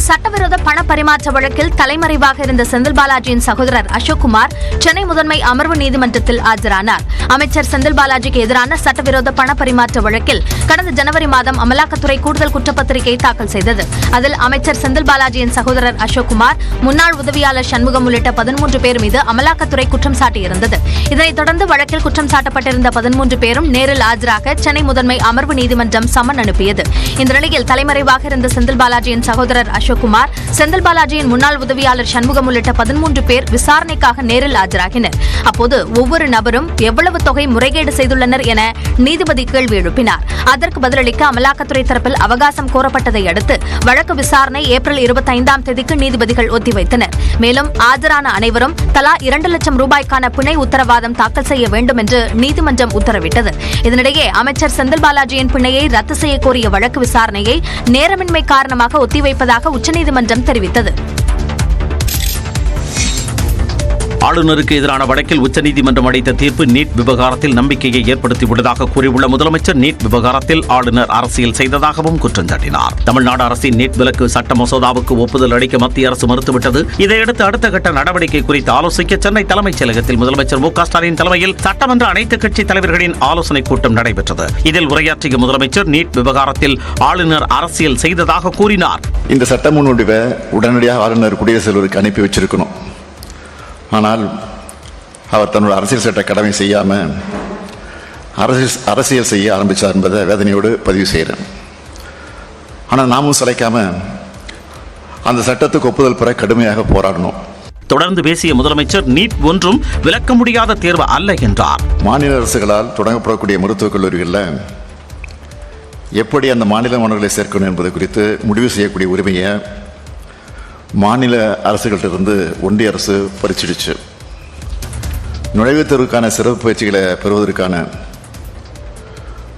சட்டவிரோத பண பரிமாற்ற வழக்கில் தலைமறைவாக இருந்த செந்தில் பாலாஜியின் சகோதரர் அசோக்குமார் சென்னை முதன்மை அமர்வு நீதிமன்றத்தில் ஆஜரானார். அமைச்சர் செந்தில் பாலாஜிக்கு எதிரான சட்டவிரோத பண பரிமாற்ற வழக்கில் கடந்த ஜனவரி மாதம் அமலாக்கத்துறை கூடுதல் குற்றப்பத்திரிகை தாக்கல் செய்தது. அதில் அமைச்சர் செந்தில் பாலாஜியின் சகோதரர் அசோக்குமார், முன்னாள் உதவியாளர் சண்முகம் உள்ளிட்ட 13 பேர் மீது அமலாக்கத்துறை குற்றம் சாட்டியிருந்தது. இதனைத் தொடர்ந்து வழக்கில் குற்றம் சாட்டப்பட்டிருந்த 13 பேரும் நேரில் ஆஜராக சென்னை முதன்மை அமர்வு நீதிமன்றம் சம்மன் அனுப்பியது. இந்த நிலையில் தலைமறைவாக இருந்த செந்தில் பாலாஜியின் சகோதரர் அசோக்குமார், செந்தில் பாலாஜியின் முன்னாள் உதவியாளர் சண்முகம் உள்ளிட்ட 13 பேர் விசாரணைக்காக நேரில் ஆஜராகினர். அப்போது ஒவ்வொரு நபரும் எவ்வளவு தொகை முறைகேடு செய்துள்ளனர் என நீதிபதி கேள்வி எழுப்பினார். அதற்கு பதிலளிக்க அமலாக்கத்துறை தரப்பில் அவகாசம் கோரப்பட்டதை அடுத்து வழக்கு விசாரணை ஏப்ரல் 25ஆம் தேதிக்கு நீதிபதிகள் ஒத்திவைத்தனர். மேலும் ஆஜரான அனைவரும் தலா 2 லட்சம் ரூபாய்க்கான பிணை உத்தரவாதம் தாக்கல் செய்ய வேண்டும் என்று நீதிமன்றம் உத்தரவிட்டது. இதனிடையே அமைச்சர் செந்தில் பாலாஜியின் பிணையை ரத்து செய்ய கோரிய வழக்கு விசாரணையை நேரமின்மை காரணமாக ஒத்திவைப்பதாக உச்சநீதிமன்றம் தெரிவித்தது. ஆளுநருக்கு எதிரான வழக்கில் உச்சநீதிமன்றம் அளித்த தீர்ப்பு நீட் விவகாரத்தில் நம்பிக்கையை ஏற்படுத்தியுள்ளதாக கூறியுள்ள முதலமைச்சர், நீட் விவகாரத்தில் ஆளுநர் அரசியல் செய்ததாகவும் குற்றம் சாட்டினார். தமிழ்நாடு அரசின் நீட் விலக்கு சட்ட மசோதாவுக்கு ஒப்புதல் அளிக்க மத்திய அரசு மறுத்துவிட்டது. இதையடுத்து அடுத்த கட்ட நடவடிக்கை குறித்து ஆலோசிக்க சென்னை தலைமைச் செயலகத்தில் முதலமைச்சர் மு.க. ஸ்டாலின் தலைமையில் சட்டமன்ற அனைத்துக் கட்சி தலைவர்களின் ஆலோசனைக் கூட்டம் நடைபெற்றது. இதில் உரையாற்றிய முதலமைச்சர், நீட் விவகாரத்தில் ஆளுநர் அரசியல் செய்ததாக கூறினார். இந்த சட்ட முன்வடிவை உடனடியாக ஆளுநர் குடியரசுத் தலைவருக்கு அனுப்பி வச்சிருக்கணும். ஆனால் அவர் தன்னோட அரசியல் சட்ட கடமை செய்யாமல் அரசியல் செய்ய ஆரம்பித்தார் என்பதை வேதனையோடு பதிவு செய்கிறேன். ஆனால் நாமும் சளைக்காம அந்த சட்டத்துக்கு ஒப்புதல் பெற கடுமையாக போராடணும். தொடர்ந்து பேசிய முதலமைச்சர், நீட் ஒன்றும் விலக்க முடியாத தேர்வு அல்ல என்றார். மாநில அரசுகளால் தொடங்கப்படக்கூடிய மருத்துவக் கல்லூரிகளில் எப்படி அந்த மாநில மாணவர்களை சேர்க்கணும் என்பது குறித்து முடிவு செய்யக்கூடிய உரிமையை மாநில அரசுகளிலிருந்து ஒன்றிய அரசு பறிச்சிடுச்சு. நுழைவுத் தேர்வுக்கான சிறப்பு பயிற்சிகளை பெறுவதற்கான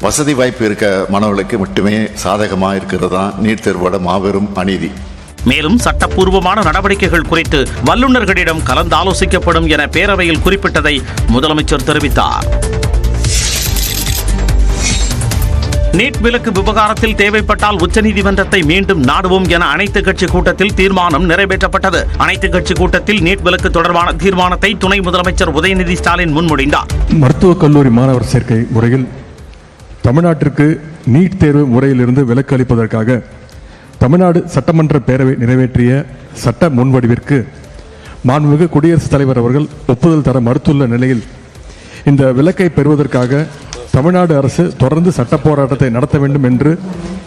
வசதி வாய்ப்பு இருக்க மாணவர்களுக்கு மட்டுமே சாதகமாக இருக்கிறது தான் நீட் தேர்வோட மாபெரும் அநீதி. மேலும் சட்டப்பூர்வமான நடவடிக்கைகள் குறித்து வல்லுநர்களிடம் கலந்தாலோசிக்கப்படும் என பேரவையில் குறிப்பிட்டதை முதலமைச்சர் தெரிவித்தார். நீட் விலக்கு விவகாரத்தில் தேவைப்பட்டால் உச்சநீதிமன்றத்தை மீண்டும் நாடுவோம் என அனைத்துக் கட்சி கூட்டத்தில் தீர்மானம் நிறைவேற்றப்பட்டது. அனைத்துக் கட்சி கூட்டத்தில் நீட் விலக்கு தொடர்பான தீர்மானத்தை துணை முதலமைச்சர் உதயநிதி ஸ்டாலின் முன்மொழிந்தார். மருத்துவக் கல்லூரி மாணவர் சேர்க்கை முறையில் தமிழ்நாட்டிற்கு நீட் தேர்வு முறையிலிருந்து விலக்கு அளிப்பதற்காக தமிழ்நாடு சட்டமன்ற பேரவை நிறைவேற்றிய சட்ட முன்வடிவிற்கு மாண்புமிகு குடியரசுத் தலைவர் அவர்கள் ஒப்புதல் தர மறுத்துள்ள நிலையில் இந்த விலக்கை பெறுவதற்காக தமிழ்நாடு அரசு தொடர்ந்து சட்ட போராட்டத்தை நடத்த வேண்டும் என்று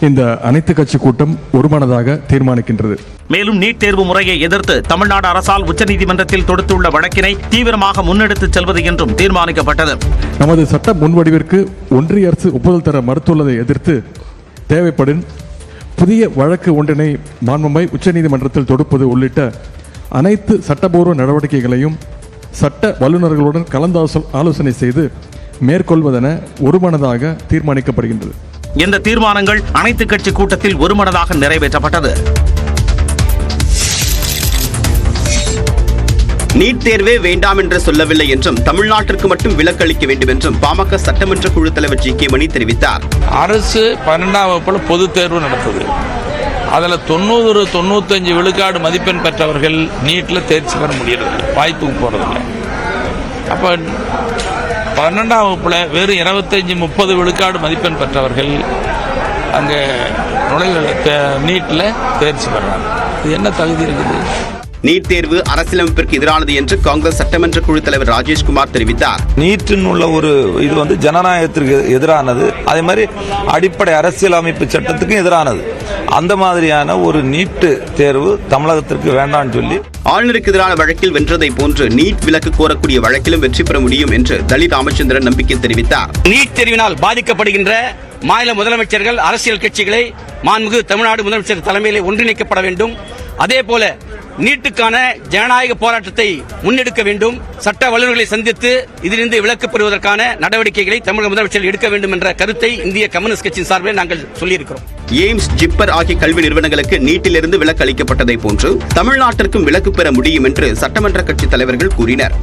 இந்த அனைத்து கட்சி கூட்டம் ஒருமனதாக தீர்மானிக்கின்றது. மேலும் நீட் தேர்வு முறையை எதிர்த்து தமிழ்நாடு அரசால் உச்சநீதிமன்றத்தில் தொடுத்துள்ள வழக்கினை தீவிரமாக முன்னெடுத்துச் செல்வது என்றும் தீர்மானிக்கப்பட்டது. நமது சட்ட முன்வடிவிற்கு ஒன்றிய அரசு ஒப்புதல் தர மறுத்துள்ளதை எதிர்த்து தேவைப்படும் புதிய வழக்கு ஒன்றினை மாண்புமை உச்சநீதிமன்றத்தில் தொடுப்பது உள்ளிட்ட அனைத்து சட்டபூர்வ நடவடிக்கைகளையும் சட்ட வல்லுநர்களுடன் கலந்து ஆலோசனை செய்து மேற்கொள்வதென ஒருமனதாக தீர்மானிக்கப்படுகின்றது. இந்த தீர்மானங்கள் அனைத்துக் கட்சி கூட்டத்தில் ஒருமனதாக நிறைவேற்றப்பட்டது. நீட் தேர்வே வேண்டாம் என்று சொல்லவில்லை என்றும் தமிழ்நாட்டிற்கு மட்டும் விலக்களிக்க வேண்டும் என்றும் பாமக சட்டமன்ற குழு தலைவர் ஜி.கே. மணி தெரிவித்தார். அரசு 12ஆம் வகுப்புல பொது தேர்வு நடத்துது. அதில் 90-95 விழுக்காடு மதிப்பெண் பெற்றவர்கள் நீட்டில் தேர்ச்சி பெற முடியறதில்லை, வாய்ப்புக்கு போறதில்லை. அப்போ 12ஆம் வகுப்புல வெறும் 25-30 விழுக்காடு மதிப்பெண் பெற்றவர்கள் அங்கே நீட்டில் தேர்ச்சி பெறாங்க. இது என்ன தகுதி இருக்குது? நீட் தேர்வு அரசியலமைப்பிற்கு எதிரானது என்று காங்கிரஸ் சட்டமன்ற குழு தலைவர் ராஜேஷ்குமார் தெரிவித்தார். நீட்டின் உள்ள ஒரு இது ஜனநாயகத்திற்கு எதிரானது, அதே மாதிரி அடிப்படை அரசியலமைப்பு சட்டத்துக்கும் எதிரானது. அந்த மாதிரியான ஒரு நீட்டு தேர்வு தமிழகத்திற்கு வேண்டாம்னு சொல்லி ஆளுநருக்கு எதிரான வழக்கில் வென்றதை போன்று நீட் விலக்கு கோரக்கூடிய வழக்கிலும் வெற்றி பெற முடியும் என்று தலித் ராமச்சந்திரன் நம்பிக்கை தெரிவித்தார். நீட் தேர்வினால் பாதிக்கப்படுகின்ற மாநில முதலமைச்சர்கள், அரசியல் கட்சிகளை மாண்புமிகு தமிழ்நாடு முதலமைச்சர் தலைமையிலே ஒன்றிணைக்கப்பட வேண்டும். அதே போல நீட்டுக்கான ஜனநாயக போராட்டத்தை முன்னெடுக்க வேண்டும். சட்ட வல்லுநர்களை சந்தித்து இதிலிருந்து விலக்கு பெறுவதற்கான நடவடிக்கைகளை தமிழக முதலமைச்சர் எடுக்க வேண்டும் என்ற கருத்தை இந்திய கம்யூனிஸ்ட் கட்சியின் சார்பில் நாங்கள் சொல்லியிருக்கிறோம். எய்ம்ஸ், ஜிப்பர் ஆகிய கல்வி நிறுவனங்களுக்கு நீட்டிலிருந்து விலக்கு அளிக்கப்பட்டதை போன்று தமிழ்நாட்டிற்கும் விலக்கு பெற முடியும் என்று சட்டமன்ற கட்சி தலைவர்கள் கூறினர்.